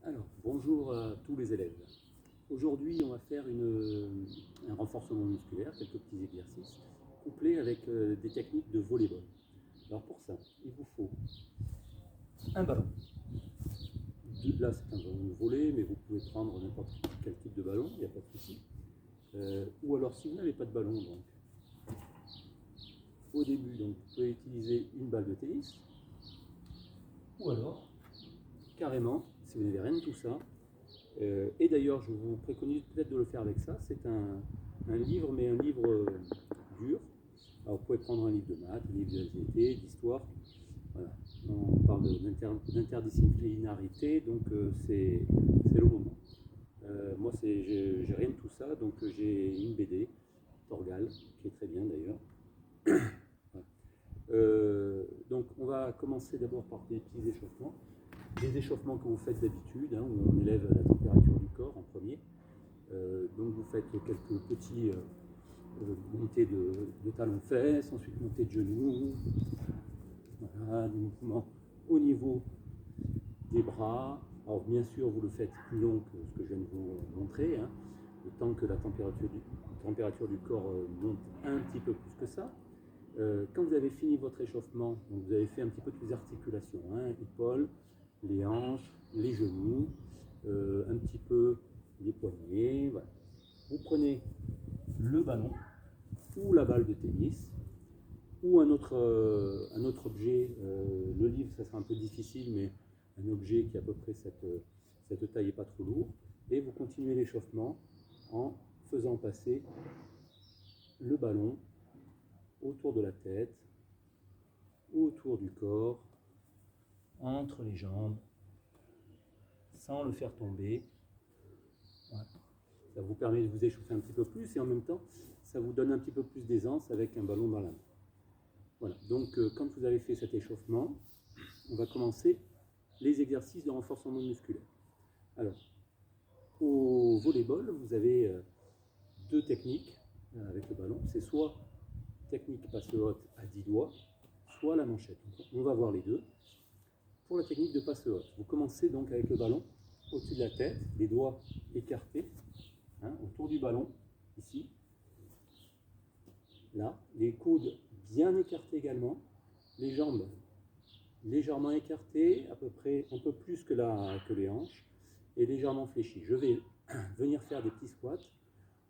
Alors, bonjour à tous les élèves. Aujourd'hui, on va faire un renforcement musculaire, quelques petits exercices, couplés avec des techniques de volleyball. Alors pour ça, il vous faut un ballon. Là, c'est un ballon de volley, mais vous pouvez prendre n'importe quel type de ballon, il n'y a pas de souci. Ou alors, si vous n'avez pas de ballon, donc, au début, donc, vous pouvez utiliser une balle de tennis, ou alors, carrément, si vous n'avez rien de tout ça, et d'ailleurs, je vous préconise peut-être de le faire avec ça. C'est un livre, mais un livre dur. Alors, vous pouvez prendre un livre de maths, un livre de SVT, d'histoire. Voilà. On parle d'interdisciplinarité, donc c'est le moment. Moi, j'ai rien de tout ça, donc j'ai une BD, Torgal, qui est très bien d'ailleurs. Donc, on va commencer d'abord par des petits échauffements. Les échauffements que vous faites d'habitude, hein, où on élève la température du corps en premier. Donc vous faites quelques petits montées de talons-fesses, ensuite montées de genoux, voilà, des mouvements au niveau des bras. Alors bien sûr, vous le faites plus long que ce que je viens de vous montrer, hein, le temps que la température du corps monte un petit peu plus que ça. Quand vous avez fini votre échauffement, donc vous avez fait un petit peu toutes les articulations, hein, épaules, les hanches, les genoux, un petit peu les poignets. Voilà. Vous prenez le ballon ou la balle de tennis ou un autre objet. Le livre, ça sera un peu difficile, mais un objet qui a à peu près cette taille et pas trop lourd. Et vous continuez l'échauffement en faisant passer le ballon autour de la tête, autour du corps, entre les jambes, sans le faire tomber. Voilà. Ça vous permet de vous échauffer un petit peu plus et en même temps, ça vous donne un petit peu plus d'aisance avec un ballon dans la main. Voilà, donc quand vous avez fait cet échauffement, on va commencer les exercices de renforcement musculaire. Alors, au volleyball, vous avez deux techniques avec le ballon. C'est soit technique passe haute à 10 doigts, soit la manchette. Donc, on va voir les deux. Pour la technique de passe haute, vous commencez donc avec le ballon au-dessus de la tête, les doigts écartés, hein, autour du ballon, ici. Là, les coudes bien écartés également, les jambes légèrement écartées, à peu près un peu plus que les hanches, et légèrement fléchies. Je vais venir faire des petits squats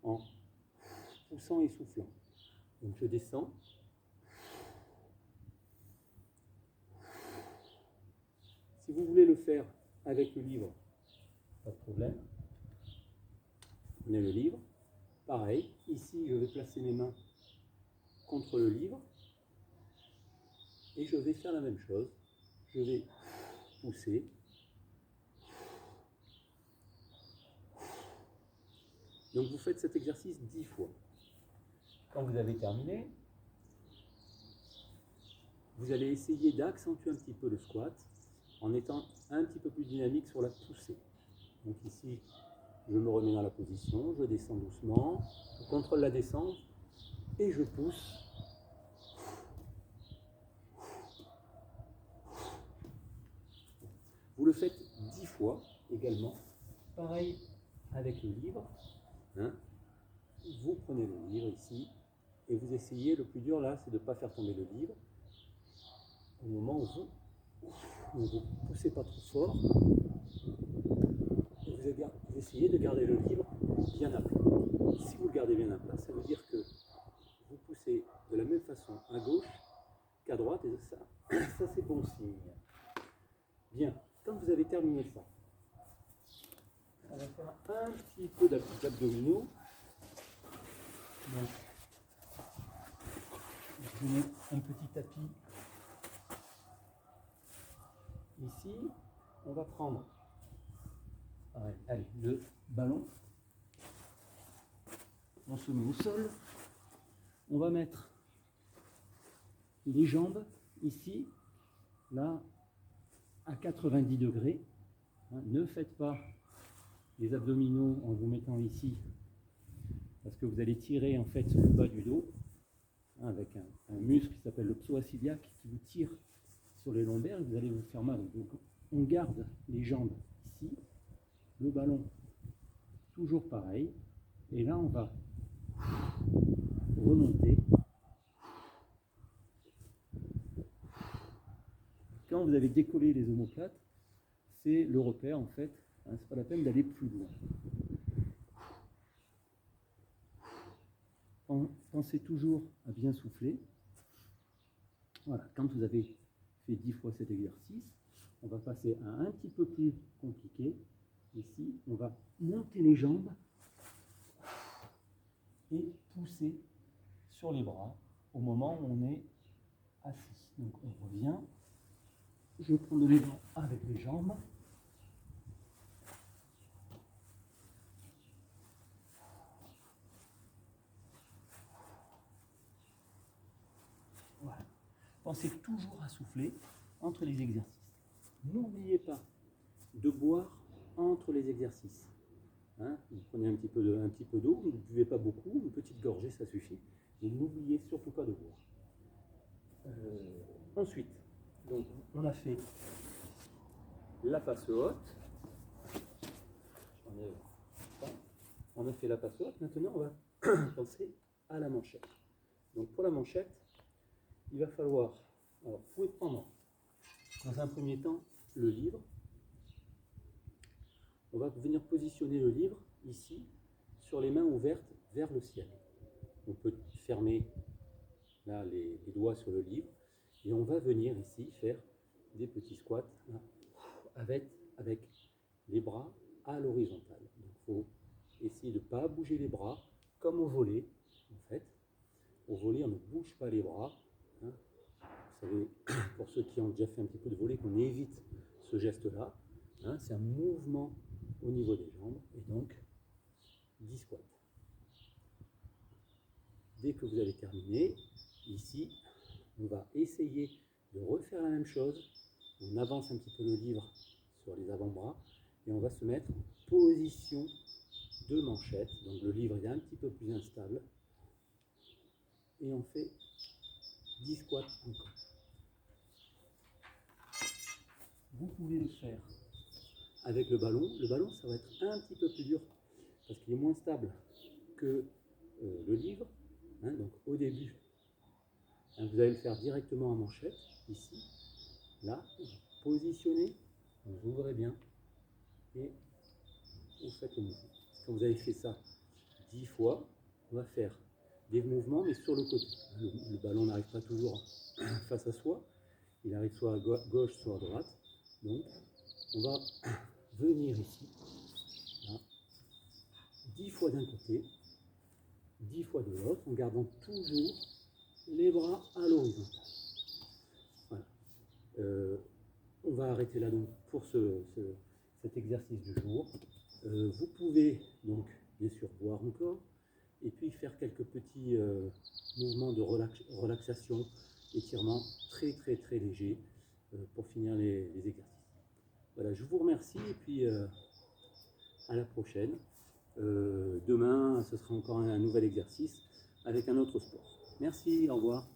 en poussant et soufflant. Donc je descends. Si vous voulez le faire avec le livre, pas de problème. Prenez le livre. Pareil, ici je vais placer mes mains contre le livre et je vais faire la même chose. Je vais pousser. Donc vous faites cet exercice 10 fois. Quand vous avez terminé, vous allez essayer d'accentuer un petit peu le squat en étant un petit peu plus dynamique sur la poussée. Donc ici, je me remets dans la position, je descends doucement, je contrôle la descente et je pousse. Vous le faites 10 fois également. Pareil avec le livre. Hein. Vous prenez le livre ici et vous essayez, le plus dur là, c'est de ne pas faire tomber le livre. Au moment où vous ne poussez pas trop fort, vous essayez de garder le livre bien à plat. Si vous le gardez bien à plat, ça veut dire que vous poussez de la même façon à gauche qu'à droite, et ça c'est bon signe. Bien, quand vous avez terminé ça, on va faire un petit peu d'abdominaux. Donc, je mets un petit tapis ici. On va prendre allez, le ballon. On se met au sol. On va mettre les jambes ici, là, à 90 degrés. Ne faites pas les abdominaux en vous mettant ici, parce que vous allez tirer en fait le bas du dos, avec un muscle qui s'appelle le psoas iliaque qui vous tire sur les lombaires et vous allez vous faire mal. Donc on garde les jambes ici, le ballon toujours pareil, et là on va remonter. Quand vous avez décollé les omoplates, c'est le repère en fait, hein, c'est pas la peine d'aller plus loin. Pensez toujours à bien souffler. Voilà, quand vous avez fait 10 fois cet exercice, on va passer à un petit peu plus compliqué. Ici, on va monter les jambes et pousser sur les bras au moment où on est assis. Donc on revient. Je prends de l'élan avec les jambes. Voilà. Pensez toujours à souffler entre les exercices. N'oubliez pas de boire entre les exercices. Hein, vous prenez un petit peu d'eau, vous ne buvez pas beaucoup, une petite gorgée ça suffit. Et n'oubliez surtout pas de boire. Ensuite, donc, on a fait la passe haute. On a fait la passe haute. Maintenant, on va penser à la manchette. Donc pour la manchette, il va falloir, alors vous pouvez prendre dans un premier temps le livre. On va venir positionner le livre ici sur les mains ouvertes vers le ciel. On peut fermer là les doigts sur le livre et on va venir ici faire des petits squats là, avec les bras à l'horizontale. Donc il faut essayer de ne pas bouger les bras comme au volley en fait. Au volley on ne bouge pas les bras. Hein. Vous savez, pour ceux qui ont déjà fait un petit peu de volley, qu'on évite ce geste-là. Hein. C'est un mouvement au niveau des jambes et donc 10 squats. Dès que vous allez terminer, ici, on va essayer de refaire la même chose. On avance un petit peu le livre sur les avant-bras et on va se mettre en position de manchette. Donc le livre est un petit peu plus instable et on fait 10 squats encore. Vous pouvez le faire avec le ballon. Le ballon, ça va être un petit peu plus dur parce qu'il est moins stable que le livre. Hein, donc au début, hein, vous allez le faire directement en manchette, ici, là, positionnez, vous ouvrez bien et vous faites le mouvement. Quand vous avez fait ça 10 fois, on va faire des mouvements mais sur le côté. Le ballon n'arrive pas toujours face à soi, il arrive soit à gauche, soit à droite. Donc on va venir ici, là, 10 fois d'un côté, 10 fois de l'autre, en gardant toujours les bras à l'horizontale. Voilà. On va arrêter là donc pour cet exercice du jour. Vous pouvez donc bien sûr boire encore et puis faire quelques petits mouvements de relaxation, étirement très légers pour finir les exercices. Voilà, je vous remercie et puis à la prochaine. Demain, ce sera encore un nouvel exercice avec un autre sport. Merci, au revoir.